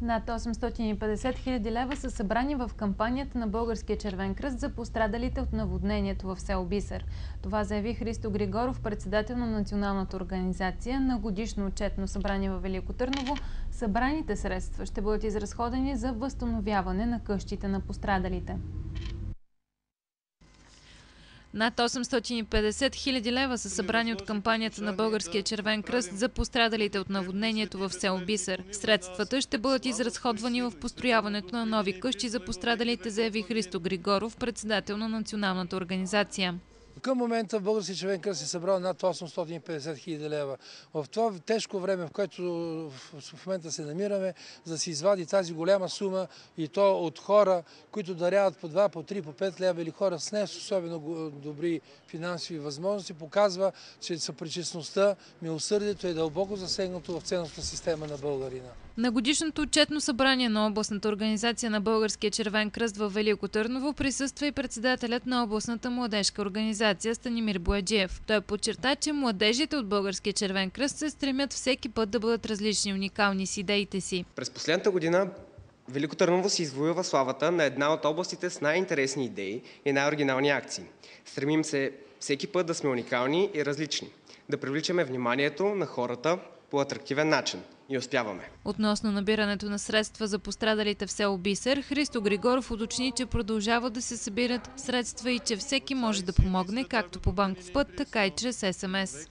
Над 850 хиляди лева са събрани в кампанията на Българския червен кръст за пострадалите от наводнението в село Бисер. Това заяви Христо Григоров, председател на националната организация. На годишно отчетно събрание във Велико Търново събраните средства ще бъдат изразходени за възстановяване на къщите на пострадалите. Над 850 хиляди лева са събрани от кампанията на Българския червен кръст за пострадалите от наводнението в село Бисер. Средствата ще бъдат изразходвани в построяването на нови къщи за пострадалите, заяви Христо Григоров, председател на националната организация. Към момента Българския червен кръст е събрал над 850 хиляди лева. В това тежко време, в което в момента се намираме, за да се извади тази голяма сума и то от хора, които даряват по 2, по 3, по 5 лева или хора с не особено добри финансови възможности, показва, че съпричастността, милосърдието е дълбоко засегнато в ценностната система на българина. На годишното отчетно събрание на областната организация на Българския червен кръст във Велико Търново присъства и председателят на областната младежка организация Станимир Бояджиев. Той подчерта, че младежите от Българския червен кръст се стремят всеки път да бъдат различни, уникални с идеите си. През последната година Велико Търново си извоюва славата на една от областите с най-интересни идеи и най-оригинални акции. Стремим се всеки път да сме уникални и различни, да привличаме вниманието на хората по атрактивен начин. И успяваме. Относно набирането на средства за пострадалите в село Бисер, Христо Григоров уточни, че продължават да се събират средства и че всеки може да помогне както по банков път, така и чрез СМС.